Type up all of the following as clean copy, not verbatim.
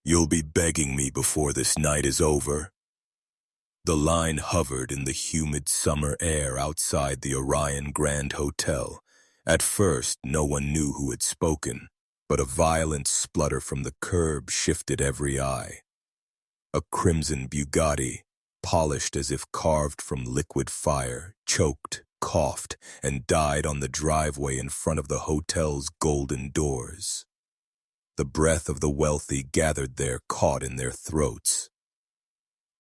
You'll be begging me before this night is over. The line hovered in the humid summer air outside the Orion Grand Hotel. At first, no one knew who had spoken, but a violent splutter from the curb shifted every eye. A crimson Bugatti, polished as if carved from liquid fire, choked, coughed, and died on the driveway in front of the hotel's golden doors. The breath of the wealthy gathered there caught in their throats.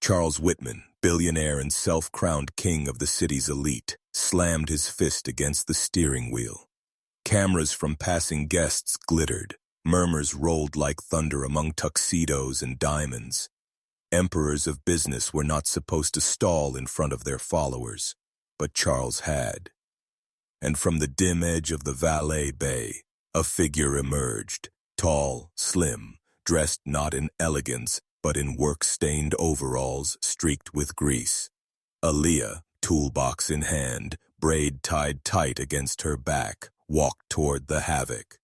Charles Whitman, billionaire and self-crowned king of the city's elite, slammed his fist against the steering wheel. Cameras from passing guests glittered. Murmurs rolled like thunder among tuxedos and diamonds. Emperors of business were not supposed to stall in front of their followers, but Charles had. And from the dim edge of the valet bay, a figure emerged, tall, slim, dressed not in elegance, but in work-stained overalls streaked with grease. Aaliyah, toolbox in hand, braid tied tight against her back, walked toward the havoc.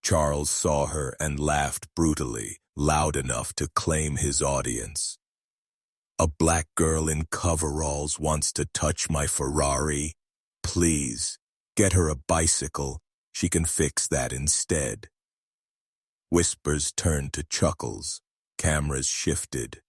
Charles saw her and laughed brutally, loud enough to claim his audience. A black girl in coveralls wants to touch my Ferrari. Please, get her a bicycle. She can fix that instead. Whispers turned to chuckles. Cameras shifted.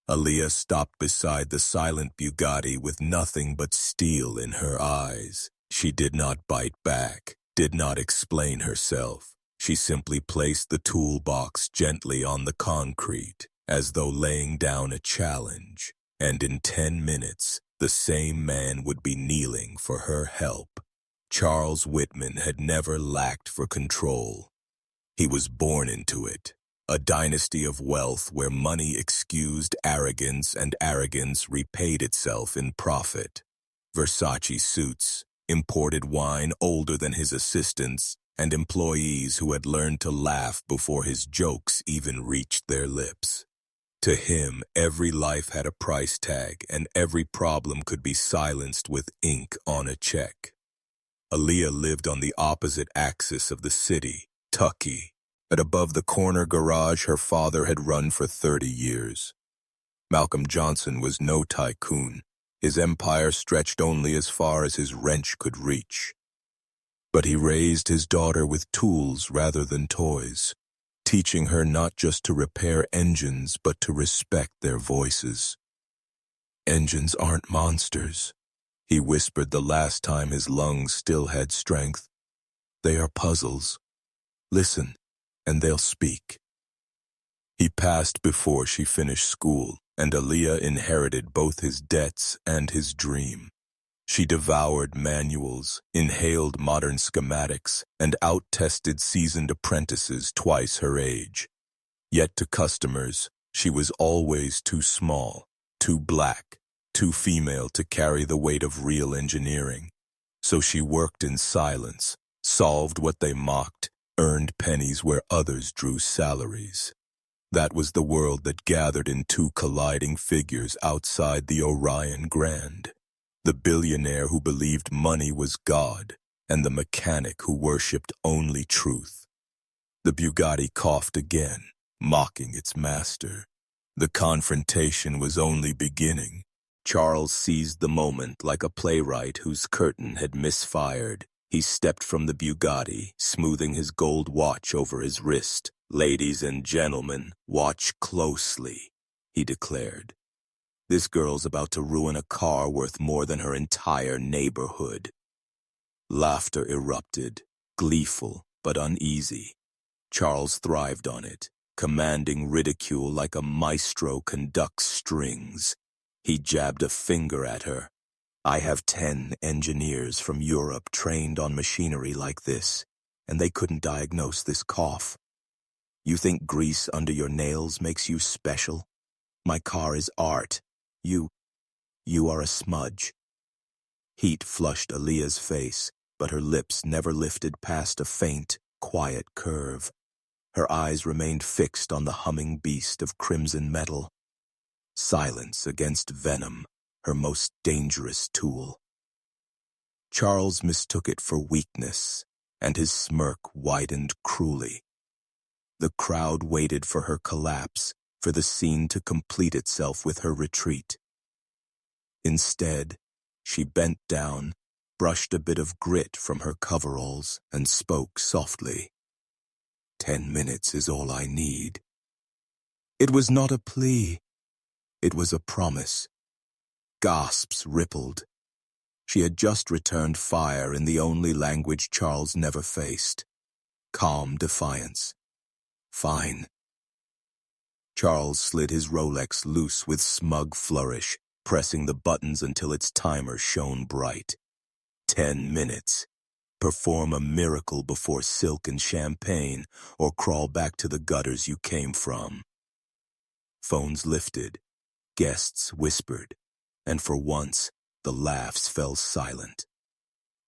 Aaliyah stopped beside the silent Bugatti with nothing but steel in her eyes. She did not bite back, did not explain herself. She simply placed the toolbox gently on the concrete, as though laying down a challenge, and in 10 minutes, the same man would be kneeling for her help. Charles Whitman had never lacked for control. He was born into it, a dynasty of wealth where money excused arrogance and arrogance repaid itself in profit. Versace suits, imported wine older than his assistants, and employees who had learned to laugh before his jokes even reached their lips. To him, every life had a price tag, and every problem could be silenced with ink on a check. Aaliyah lived on the opposite axis of the city, Tucky, but above the corner garage her father had run for 30 years. Malcolm Johnson was no tycoon. His empire stretched only as far as his wrench could reach. But he raised his daughter with tools rather than toys, teaching her not just to repair engines but to respect their voices. Engines aren't monsters, he whispered the last time his lungs still had strength. They are puzzles. Listen, and they'll speak. He passed before she finished school, and Aaliyah inherited both his debts and his dream. She devoured manuals, inhaled modern schematics, and out-tested seasoned apprentices twice her age. Yet to customers, she was always too small, too black, too female to carry the weight of real engineering. So she worked in silence, solved what they mocked, earned pennies where others drew salaries. That was the world that gathered in two colliding figures outside the Orion Grand. The billionaire who believed money was God, and the mechanic who worshipped only truth. The Bugatti coughed again, mocking its master. The confrontation was only beginning. Charles seized the moment like a playwright whose curtain had misfired. He stepped from the Bugatti, smoothing his gold watch over his wrist. "Ladies and gentlemen, watch closely," he declared. "This girl's about to ruin a car worth more than her entire neighborhood." Laughter erupted, gleeful but uneasy. Charles thrived on it, commanding ridicule like a maestro conducts strings. He jabbed a finger at her. "I have 10 engineers from Europe trained on machinery like this, and they couldn't diagnose this cough. You think grease under your nails makes you special? My car is art. You are a smudge." Heat flushed Aaliyah's face, but her lips never lifted past a faint, quiet curve. Her eyes remained fixed on the humming beast of crimson metal. Silence against venom, her most dangerous tool. Charles mistook it for weakness, and his smirk widened cruelly. The crowd waited for her collapse, for the scene to complete itself with her retreat. Instead, she bent down, brushed a bit of grit from her coveralls, and spoke softly. 10 minutes is all I need. It was not a plea. It was a promise. Gasps rippled. She had just returned fire in the only language Charles never faced. Calm defiance. Fine. Charles slid his Rolex loose with smug flourish, pressing the buttons until its timer shone bright. 10 minutes. Perform a miracle before silk and champagne, or crawl back to the gutters you came from. Phones lifted, guests whispered, and for once, the laughs fell silent.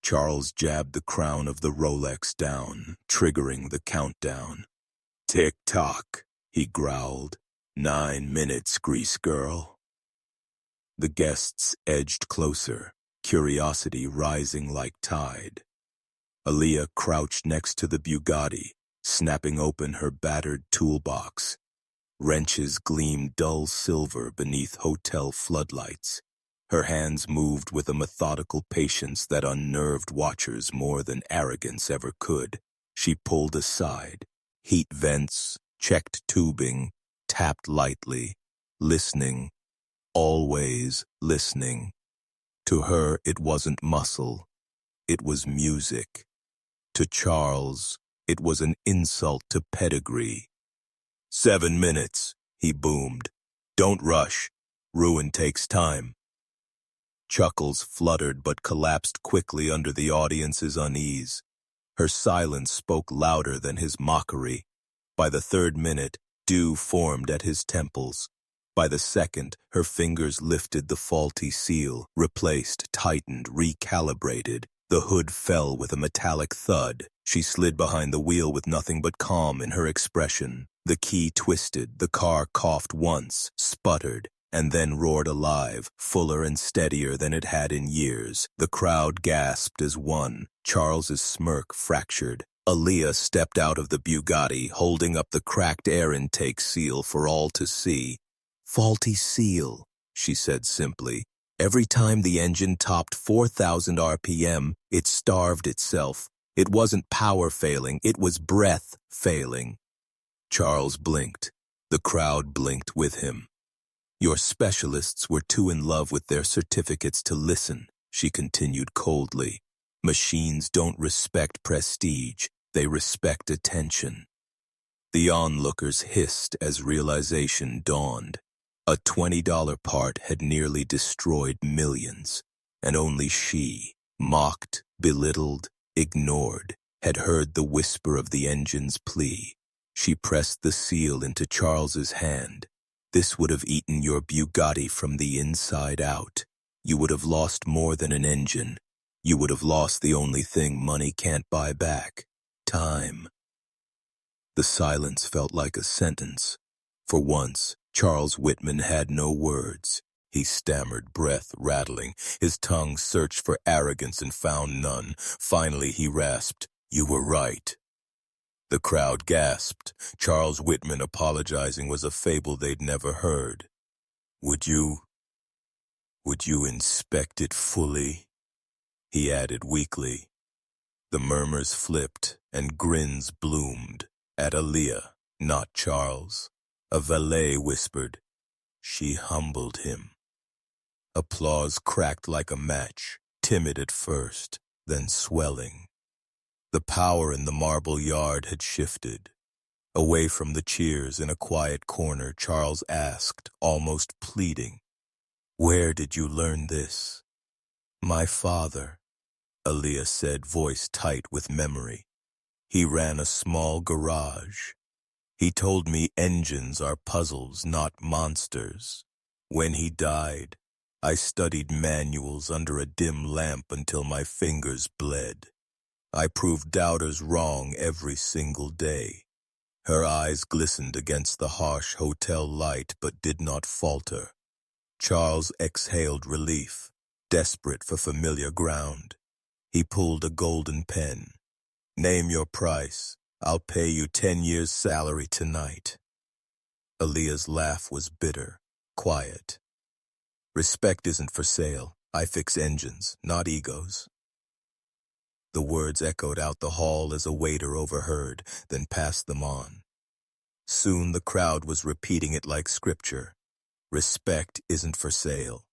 Charles jabbed the crown of the Rolex down, triggering the countdown. Tick-tock, he growled. 9 minutes, grease girl. The guests edged closer, curiosity rising like tide. Aaliyah crouched next to the Bugatti, snapping open her battered toolbox. Wrenches gleamed dull silver beneath hotel floodlights. Her hands moved with a methodical patience that unnerved watchers more than arrogance ever could. She pulled aside. Heat vents, checked tubing, tapped lightly, listening, always listening. To her, it wasn't muscle. It was music. To Charles, it was an insult to pedigree. 7 minutes, he boomed. Don't rush. Ruin takes time. Chuckles fluttered but collapsed quickly under the audience's unease. Her silence spoke louder than his mockery. By the 3rd minute, dew formed at his temples. By the 2nd, her fingers lifted the faulty seal, replaced, tightened, recalibrated. The hood fell with a metallic thud. She slid behind the wheel with nothing but calm in her expression. The key twisted, the car coughed once, sputtered, and then roared alive, fuller and steadier than it had in years. The crowd gasped as one. Charles's smirk fractured. Aaliyah stepped out of the Bugatti, holding up the cracked air intake seal for all to see. Faulty seal, she said simply. Every time the engine topped 4,000 RPM, it starved itself. It wasn't power failing, it was breath failing. Charles blinked. The crowd blinked with him. Your specialists were too in love with their certificates to listen, she continued coldly. Machines don't respect prestige, they respect attention. The onlookers hissed as realization dawned. A $20 part had nearly destroyed millions, and only she, mocked, belittled, ignored, had heard the whisper of the engine's plea. She pressed the seal into Charles's hand. This would have eaten your Bugatti from the inside out. You would have lost more than an engine. You would have lost the only thing money can't buy back. Time. The silence felt like a sentence. For once, Charles Whitman had no words. He stammered, breath rattling. His tongue searched for arrogance and found none. Finally, he rasped, "You were right." The crowd gasped. Charles Whitman apologizing was a fable they'd never heard. Would you inspect it fully?" he added weakly. The murmurs flipped and grins bloomed. At Aaliyah, not Charles. A valet whispered. She humbled him. Applause cracked like a match, timid at first, then swelling. The power in the marble yard had shifted. Away from the cheers in a quiet corner, Charles asked, almost pleading, "Where did you learn this?" "My father," Aaliyah said, voice tight with memory. "He ran a small garage. He told me engines are puzzles, not monsters. When he died, I studied manuals under a dim lamp until my fingers bled. I proved doubters wrong every single day." Her eyes glistened against the harsh hotel light but did not falter. Charles exhaled relief, desperate for familiar ground. He pulled a golden pen. "Name your price. I'll pay you 10 years' salary tonight." Aaliyah's laugh was bitter, quiet. Respect isn't for sale. I fix engines, not egos. The words echoed out the hall as a waiter overheard, then passed them on. Soon the crowd was repeating it like scripture. Respect isn't for sale.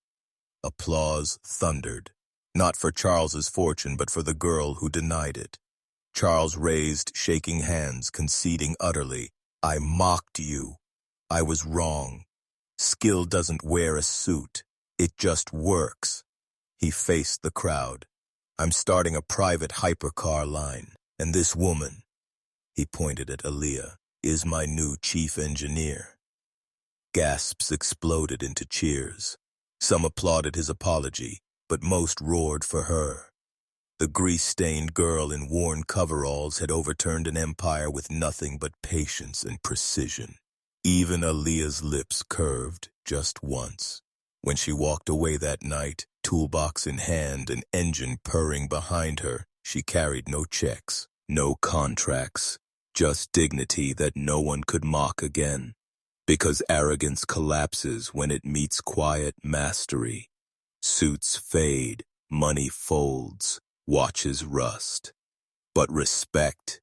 Applause thundered, not for Charles's fortune, but for the girl who denied it. Charles raised, shaking hands, conceding utterly, I mocked you. I was wrong. Skill doesn't wear a suit. It just works. He faced the crowd. I'm starting a private hypercar line, and this woman, he pointed at Aaliyah, is my new chief engineer. Gasps exploded into cheers. Some applauded his apology, but most roared for her. The grease-stained girl in worn coveralls had overturned an empire with nothing but patience and precision. Even Aaliyah's lips curved just once. When she walked away that night, toolbox in hand and engine purring behind her, she carried no checks, no contracts, just dignity that no one could mock again. Because arrogance collapses when it meets quiet mastery. Suits fade, money folds, watches rust. But respect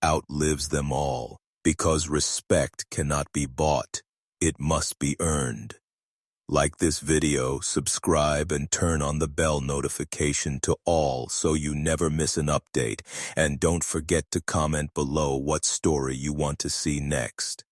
outlives them all, because respect cannot be bought. It must be earned. Like this video, subscribe and turn on the bell notification to all so you never miss an update. And don't forget to comment below what story you want to see next.